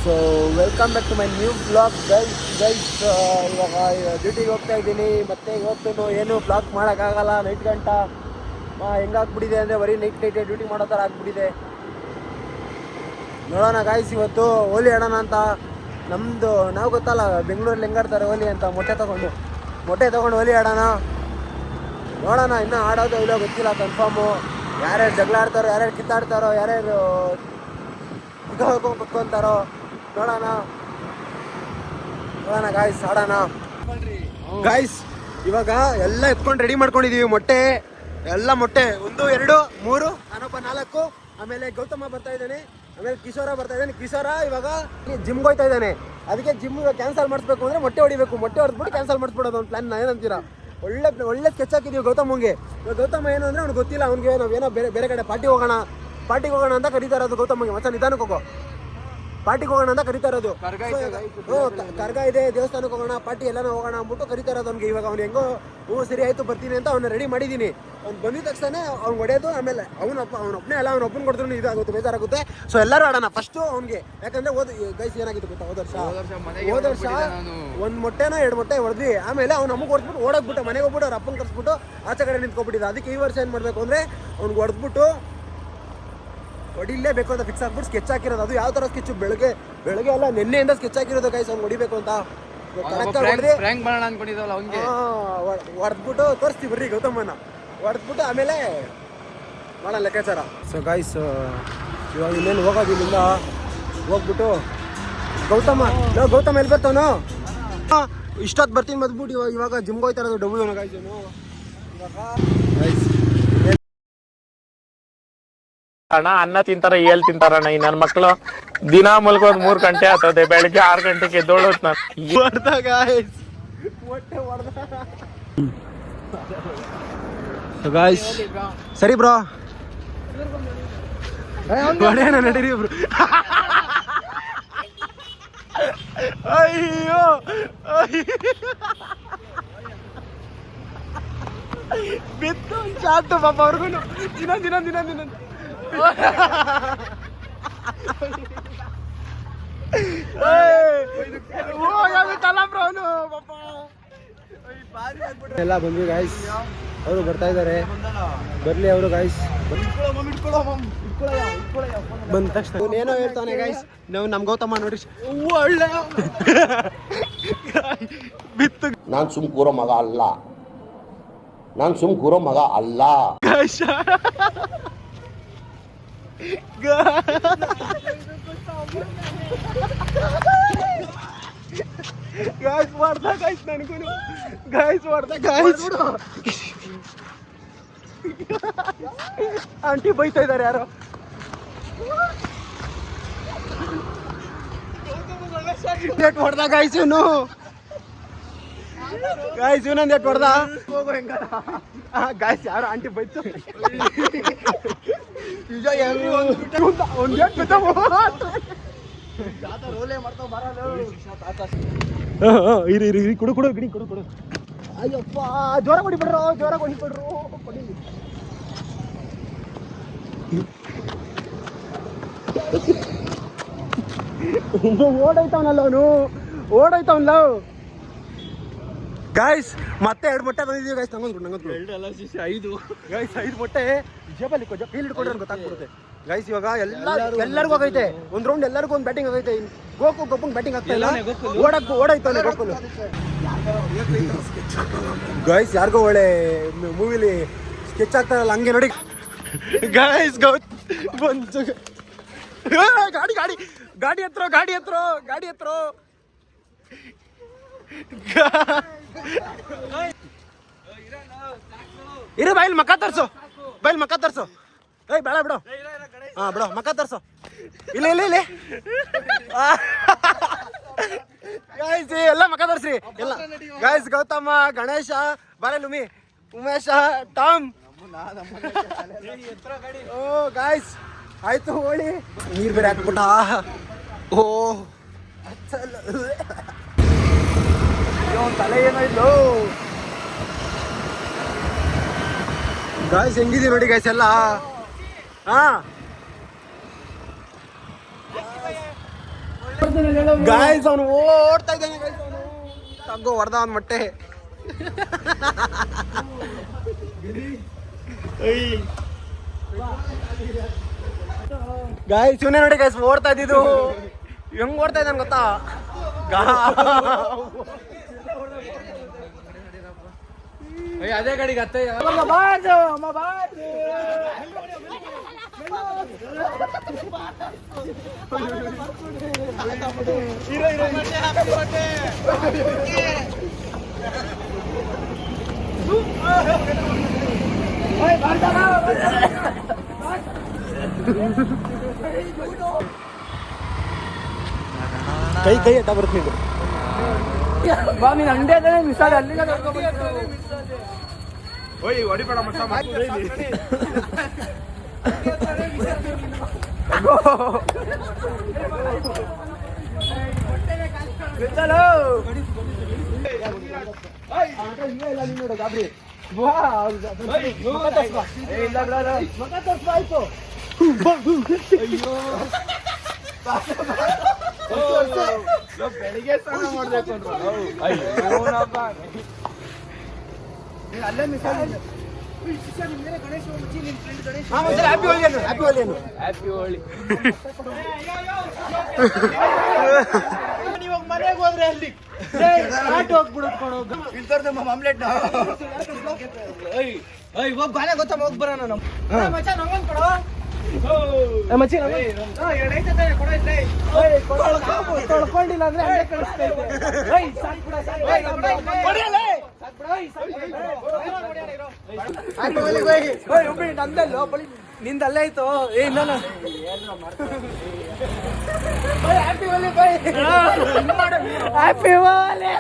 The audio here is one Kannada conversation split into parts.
So welcome back to my new blog guys ಇವಾಗ ಡ್ಯೂಟಿಗೆ ಹೋಗ್ತಾ ಇದ್ದೀನಿ. ಮತ್ತೆ ಇವತ್ತು ಏನು ಬ್ಲಾಗ್ ಮಾಡೋಕ್ಕಾಗಲ್ಲ. ನೈಟ್ ಗಂಟ ಹೆಂಗಾಗ್ಬಿಟ್ಟಿದೆ ಅಂದರೆ ಬರೀ ನೈಟ್ ಡ್ಯೂಟಿ ಮಾಡೋ ಥರ ಆಗ್ಬಿಟ್ಟಿದೆ. ನೋಡೋಣ ಗಾಯ್ಸ್, ಇವತ್ತು ಹೋಲಿ ಆಡೋಣ ಅಂತ. ನಮ್ಮದು ನಾವು ಗೊತ್ತಲ್ಲ ಬೆಂಗಳೂರಲ್ಲಿ ಹೆಂಗಾಡ್ತಾರೆ ಹೋಲಿ ಅಂತ. ಮೊಟ್ಟೆ ತೊಗೊಂಡು ಹೋಲಿ ಆಡೋಣ. ನೋಡೋಣ, ಇನ್ನೂ ಆಡೋದು ಇಲ್ಲೋ ಗೊತ್ತಿಲ್ಲ ಕನ್ಫರ್ಮು. ಯಾರ್ಯಾರು ಜಗಳ ಆಡ್ತಾರೋ, ಯಾರ್ಯಾರು ಕಿತ್ತಾಡ್ತಾರೋ, ಯಾರ್ಯಾರು ಕುತ್ಕೊಂತಾರೋ ನೋಡೋಣ ಗಾಯ್ಸ್, ಆಡೋಣ ಗಾಯ್ಸ್. ಇವಾಗ ಎಲ್ಲ ಎತ್ಕೊಂಡು ರೆಡಿ ಮಾಡ್ಕೊಂಡಿದೀವಿ. ಮೊಟ್ಟೆ 1 2 3 ನಾನೊಬ್ಬ 4. ಆಮೇಲೆ ಗೌತಮ ಬರ್ತಾ ಇದ್ದಾನೆ, ಆಮೇಲೆ ಕಿಶೋರ ಬರ್ತಾ ಇದ್ದಾನೆ. ಕಿಶೋರ ಇವಾಗ ಜಿಮ್ಗೆ ಹೋಗ್ತಾ ಇದ್ದಾನೆ. ಅದಕ್ಕೆ ಜಿಮ್ ಕ್ಯಾನ್ಸಲ್ ಮಾಡಿಸ್ಬೇಕು ಅಂದರೆ ಮೊಟ್ಟೆ ಹೊಡಿಬೇಕು. ಮೊಟ್ಟೆ ಹೊಡೆದ್ಬಿಟ್ಟು ಕ್ಯಾನ್ಸಲ್ ಮಾಡಿಸ್ಬಿಡೋದು ಒಂದು ಪ್ಲಾನ್. ಏನಂತೀರಾ? ಒಳ್ಳೆ ಸ್ಕೆಚ್ ಹಾಕಿದೀವಿ ಗೌತಮ್ಗೆ. ಗೌತಮ ಏನು ಅಂದರೆ ಅವ್ನಿಗೆ ಗೊತ್ತಿಲ್ಲ. ಅವ್ನಿಗೆ ನಾವೇನೋ ಬೇರೆ ಕಡೆ ಪಾರ್ಟಿಗೆ ಹೋಗೋಣ ಅಂತ ಕರೀತಾ ಇರೋದು ಗೌತಮ್ಗೆ. ಮತ್ತೆ ನಿಧಾನಕ್ಕೆ ಹೋಗೋ, ಪಾರ್ಟಿಗೆ ಹೋಗೋಣ ಅಂತ ಕರೀತಾ ಇರೋದು. ಕರ್ಗ ಇದೆ, ದೇವಸ್ಥಾನಕ್ಕೆ ಹೋಗೋಣ, ಪಾರ್ಟಿ ಎಲ್ಲಾನು ಹೋಗೋಣ ಅಂದ್ಬಿಟ್ಟು ಕರೀತಾ ಇರೋದು ಅವ್ನಿಗೆ. ಇವಾಗ ಅವ್ನು ಹೆಂಗೋ ಸರಿ ಆಯ್ತು ಬರ್ತೀನಿ ಅಂತ ಅವ್ನ ರೆಡಿ ಮಾಡಿದ್ದೀನಿ. ಅವ್ನು ಬಂದಿದ ತಕ್ಷಣ ಅವ್ನು ಹೊಡೆಯೋದು. ಆಮೇಲೆ ಅವನೊಬ್ಬನೇ ಅಲ್ಲ, ಅವ್ನೊಬ್ಬನ ಕೊಡ್ದ್ರು ಇದಾಗುತ್ತೆ, ಬೇಜಾರಾಗುತ್ತೆ. ಸೊ ಎಲ್ಲರೂ ಆಡೋಣ ಫಸ್ಟು ಅವ್ನಿಗೆ. ಯಾಕಂದ್ರೆ ಗೈಸ್ ಏನಾಗಿತ್ತು ಗೊತ್ತಾ, ಹೋದ ವರ್ಷ 1 ಮೊಟ್ಟೆನೋ 2 ಮೊಟ್ಟೆ ಹೊಡೆದ್ವಿ. ಆಮೇಲೆ ಅವ್ನು ನಮಗೆ ಹೊಡೆದ್ಬಿಟ್ಟು ಓಡೋಗ್ಬಿಟ್ಟು ಮನೆಗೆ ಹೋಗ್ಬಿಟ್ಟು ಅವ್ರ ಅಪ್ಪನ ಕರ್ಸ್ಬಿಟ್ಟು ಆಚೆ ಕಡೆ ನಿಂತ್ಕೊಬಿಟ್ಟಿದ್ದ. ಅದಕ್ಕೆ ಈ ವರ್ಷ ಏನು ಮಾಡಬೇಕು ಅಂದರೆ ಅವ್ನಿಗೆ ಹೊಡೆದ್ಬಿಟ್ಟು ಹೊಡಿಲೇಬೇಕು ಅಂತ ಫಿಕ್ಸ್ ಆಗ್ಬಿಟ್ಟು ಸ್ಕೆಚ್ ಹಾಕಿರೋದು. ಅದು ಯಾವ ಥರ ಸ್ಕೆಚ್? ಬೆಳಗ್ಗೆ ಅಲ್ಲ ನೆನ್ನೆಯಿಂದ ಸ್ಕೆಚ್ ಹಾಕಿರೋದು ಗೈಸ್. ಅವ್ನು ಹೊಡಿಬೇಕು ಅಂತ ಹೊಡೆದ್ಬಿಟ್ಟು ತೋರಿಸ್ತೀವಿ ಬರ್ರಿ ಗೌತಮನ. ಹೊಡೆದ್ಬಿಟ್ಟು ಆಮೇಲೆ ಮಾಡೋಣ ಲೆಕ್ಕಾಚಾರ. ಸೊ ಗೈಸ್, ಇವಾಗ ಇನ್ನೇನು ಹೋಗೋದು ಇಲ್ಲಿಂದ. ಹೋಗ್ಬಿಟ್ಟು ಗೌತಮ ಎಲ್ಲಿ ಬರ್ತಾವನು? ಇಷ್ಟೊತ್ತು ಬರ್ತೀನಿ ಬಂದ್ಬಿಟ್ಟು ಇವಾಗ ಜಿಮ್ಗೆ ಹೋಗ್ತಾ ಇರೋದು ಡಬ್ಬು ಇವನು ಗೈಸ್. ಅಣ್ಣ ಅನ್ನ ತಿಂತಾರ, ಏಲ್ ತಿಂತಾರಣ್ಣ ಈ ನನ್ನ ಮಕ್ಳು. ದಿನ ಮಲ್ಕೋದ್ 3 ಗಂಟೆ ಆಗ್ತದೆ, ಬೆಳಗ್ಗೆ 6 ಗಂಟೆಗೆ ಎದ್ದೋಳತ್ ನಾನು. ಸರಿ ಬ್ರೋ, ನಡೀರಿ ಬ್ರೋ. ಅಯ್ಯೋ ಬಿತ್ತು ಚಾತು ಪಾಪ ಅವ್ರಿಗೂ ದಿನ ಎಲ್ಲ ಬಂದ್ವಿ ಗಾಯ್ಸ್. ಅವರು ಬರ್ತಾ ಇದ್ದಾರೆ, ಬರ್ಲಿ ಅವರು ಗಾಯ್ಸ್. ಬಂದ ತಕ್ಷಣ ಏನೋ ಹೇಳ್ತಾನೆ ಗಾಯ್ಸ್. ನಾವು ನಮ್ ಗೌತಮ ನೋಡಿ ಒಳ್ಳೆ ಬಿತ್ತು. ನಾನು ಸುಮ್ ಕೂರೋ ಮಗ ಅಲ್ಲ ಗಾಯ್ಸ್ ಮಾಡ್ದ ಗಾಯ್ಸ್, ನನಗೂ ಆಂಟಿ ಬೈತಾ ಇದ್ದಾರೆ ಯಾರೋ. ಹೊಡೆದ ಗಾಯ್ಸ್ ಇವನು. ಇವನೊಂದು ಹೊಡೆದ. ಗಾಯ್ಸ್ ಯಾರು ಆಂಟಿ ಬೈತು. ಕೊಡು. ಅಯ್ಯಪ್ಪ, ಜೋರ ಹೊಡಿಬಿಡ್ರು. ಓಡೈತವನಲ್ಲ ಗಾಯ್ಸ್. ಮತ್ತೆ 2 ಮೊಟ್ಟೆ ಬಂದಿದ್ದೀವಿ ಗಾಯ್ಸ್. ನಂಗೊಂದು 5 ಮೊಟ್ಟೆ ಜೇಬಲ್ಲಿ ಹಿಡ್ಕೊಂಡ್ರೆ ಗೊತ್ತಾಗ್ಬಿಡುತ್ತೆ ಗೈಸ್. ಇವಾಗ ಎಲ್ಲರಿಗೂ ಆಗೈತೆ. ಒಂದು ರೌಂಡ್ ಎಲ್ಲರಿಗೂ ಒಂದು ಬ್ಯಾಟಿಂಗ್ ಆಗೈತೆ. ಗೋಪಂಗ್ ಬ್ಯಾಟಿಂಗ್ ಆಗ್ತಾ ಇಲ್ಲ, ಓಡಾಯ್ತಾನೆ ಗೋಕುಲ್ ಗೈಸ್. ಯಾರಿಗೋ ಒಳ್ಳೆ ಮೂವಿಲಿ ಸ್ಕೆಚ್ ಆಗ್ತಾರಲ್ಲ ಹಂಗೆ ನೋಡಿ ಗೈಸ್. ಬಂತು ಗಾಡಿ ಹತ್ರ ಇರು. ಬೈಲ್ ಮಕ್ಕ ತರ್ಸು. ಏಯ್ ಬೇಡ ಬಿಡು. ಬಿಡು, ಮಕ್ಕ ತರ್ಸು. ಇಲ್ಲ ಗಾಯ್ಸ್, ಎಲ್ಲ ಮಕ್ಕ ತರ್ಸ್ರಿ ಎಲ್ಲ ಗಾಯ್ಸ್. ಗೌತಮ, ಗಣೇಶ, ಬಾರೆಲುಮಿ, ಉಮೇಶ, ಟಾಮ್. ಓ ಗಾಯ್ಸ್, ಆಯ್ತು ಹೋಳಿ. ನೀರು ಬೇರೆ ಹಾಕ್ಬಿಟ್ಟ. ಓ ತಲೆ ಏನಾಯ್ತು ಗಾಯ್ಸ್. ಹೆಂಗಿದೆ ನೋಡಿ ಗಾಯ್ಸ್ ಎಲ್ಲ. ಗಾಯ್ಸ್ ಅವನು ಓಡ್ತಾ ಇದ್ದಾನೆ ಗಾಯ್ಸ್ ಅವನು ತಗ್ಗೋ ಹೊಡೆದ ಅವನ ಮೊಟ್ಟೆ ಗಾಯ್ಸ್ ಇವನೇ ನೋಡಿ ಗಾಯ್ಸ್ ಓಡ್ತಾ ಇದ್ದಿದ್ದು ಹೆಂಗ್ ಓಡ್ತಾ ಇದ್ದಾನೆ ಗೊತ್ತಾ ಅದೇ ಗಾಡಿಗೆ ಅತ್ತೆ ಕೈ ಕೈ ಅಡ್ಡ ಬರ್ತೀನಿ ಬಾ ನೀನ್ ಅಂಡೆ ಅದೇ ಮಿಸ್ ಆದ ಅಲ್ಲಿಂದ ಬೆಳಿಗ್ಗೆ ಸ್ನಾನ ಮಾಡ್ಬೇಕು ಅಲ್ಲೇ ಮಿಸ್ ಆಗಿದೆ. ಹ್ಯಾಪಿ ಹೋಳಿ ಅನ್ನು ಹ್ಯಾಪಿ ಹೋಳಿ ಅನ್ನು ಹ್ಯಾಪಿ ಹೋಳಿ. ಇವಾಗ ಮನೆಗೆ ಹೋದ್ರೆ ಅಲ್ಲಿ ಹೋಗ್ಬಿಡುತ್ಕೊಂಡು ಆಮ್ಲೆಟ್ ಇವಾಗ ಬಾನೆ ಗೊತ್ತ ಹೋಗ್ ಬರೋಣ ತೊಳ್ಕೊಂಡಿಲ್ಲ ಅಂದ್ರೆ ನಂದಲ್ಲೋ ನಿಂದಲ್ಲೇ ಆಯ್ತು ಏ ಇಲ್ಲ happy Holi bye happy Holi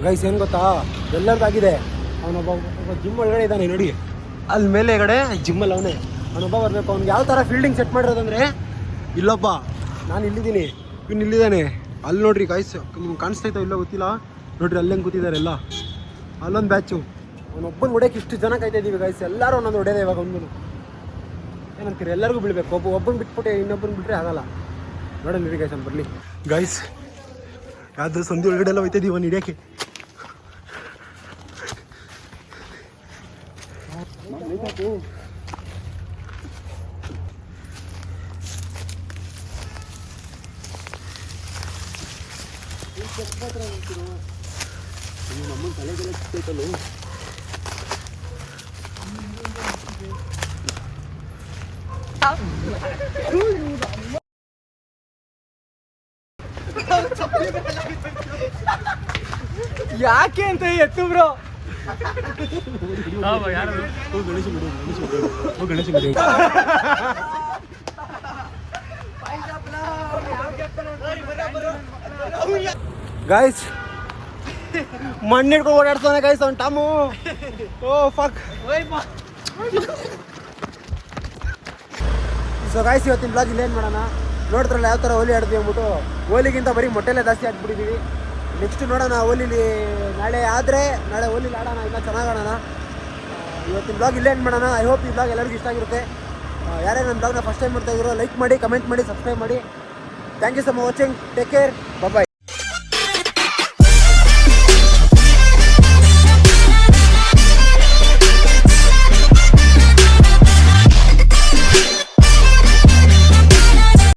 guys ಏನ್ ಗೊತ್ತಾ ಎಲ್ಲರದಾಗಿದೆ ಅವನೊಬ್ಬ ಜಿಮ್ ಒಳಗಡೆ ಇದ್ದಾನೆ ನೋಡಿ ಅಲ್ಲಿ ಮೇಲೆಗಡೆ ಜಿಮ್ಮಲ್ಲಿ ಅವನೇ ಅವನೊಬ್ಬ ಬರ್ಬೇಕು ಅವ್ನಿಗೆ ಯಾವ ಥರ ಫೀಲ್ಡಿಂಗ್ ಸೆಟ್ ಮಾಡಿರೋದಂದ್ರೆ ಇಲ್ಲೊಬ್ಬ ನಾನು ಇಲ್ಲಿದ್ದೀನಿ ಇವ್ನು ಇಲ್ಲಿದ್ದಾನೆ ಅಲ್ಲಿ ನೋಡ್ರಿ ಗೈಸ್ ನಿಮ್ಗೆ ಕಾಣಿಸ್ತೈತೋ ಇಲ್ಲೋ ಗೊತ್ತಿಲ್ಲ ನೋಡ್ರಿ ಅಲ್ಲೇನು ಕೂತಿದ್ದಾರೆ ಎಲ್ಲ ಅಲ್ಲೊಂದು ಬ್ಯಾಚು ಅವನೊಬ್ಬನ ಹೊಡೆಯಕ್ಕೆ ಇಷ್ಟು ಜನ ಕಾಯ್ತಾ ಇದ್ದೀವಿ ಗೈಸ್ ಎಲ್ಲರೂ ಒಂದೊಂದು ಹೊಡೆಯದೆ ಇವಾಗ ಒಂದು ಏನಂತೀರಿ ಎಲ್ಲರಿಗೂ ಬೀಳ್ಬೇಕು ಒಬ್ಬನ ಬಿಟ್ಬಿಟ್ಟು ಇನ್ನೊಬ್ಬನ ಬಿಟ್ಟರೆ ಆಗಲ್ಲ ನೋಡೋಣ ಗೈಸ್ ಅಂತ ಬರಲಿ ಗೈಸ್ ಯಾವ್ದು ಸಂಧಿ ಒಳಗಡೆ ಎಲ್ಲ ಹೋಯ್ತಾ ಇದೀವಿ ಒಂದು ಹಿಡಿಯೋಕ್ಕೆ ನಮ್ಮನ್ನ ತಲೆಗೆಲ್ಲ ಚಿಕ್ಕೈತಲ್ಲ ಯಾಕೆ ಅಂತ ಎತ್ತು ಬ್ರೋ ಗಣೇಶ ಗಾಯ್ಸ್ ಮಣ್ಣಿಡ್ಕೊಂಡು ಓಡಾಡ್ತಾನೆ ಗಾಯ್ಸ್ ಅವ್ನು ಟಾಮು ಓ ಫಕ್ ಸೊ ಗಾಯ್ಸ್ ಇವತ್ತಿನ ಬ್ಲಾಗ್ ಇಲ್ಲೇನು ಮಾಡೋಣ ನೋಡ್ತಾರಲ್ಲ ಯಾವ ಥರ ಹೋಲಿ ಆಡ್ತೀವಿ ಅಂದ್ಬಿಟ್ಟು ಹೋಲಿಗಿಂತ ಬರೀ ಮೊಟ್ಟೆಲ್ಲೇ ಜಾಸ್ತಿ ಆಡ್ಬಿಟ್ಟಿದ್ದೀವಿ ನೆಕ್ಸ್ಟ್ ನೋಡೋಣ ಹೋಲಿಲಿ ನಾಳೆ ಆದರೆ ನಾಳೆ ಹೋಲಿಲಿ ಆಡೋಣ ಇಲ್ಲ ಚೆನ್ನಾಗಿ ಆಡೋಣ ಇವತ್ತಿನ ಬ್ಲಾಗ್ ಇಲ್ಲೇನು ಮಾಡೋಣ ಐ ಹೋಪ್ ಈ ಬ್ಲಾಗ್ ಎಲ್ಲರಿಗೂ ಇಷ್ಟ ಆಗಿರುತ್ತೆ ಯಾರೇ ನನ್ನ ಬ್ಲಾಗ್ನ ಫಸ್ಟ್ ಟೈಮ್ ಮಾಡ್ತಾ ಇದ್ರು ಲೈಕ್ ಮಾಡಿ ಕಮೆಂಟ್ ಮಾಡಿ ಸಬ್ಸ್ಕ್ರೈಬ್ ಮಾಡಿ thank you so much watching take care bye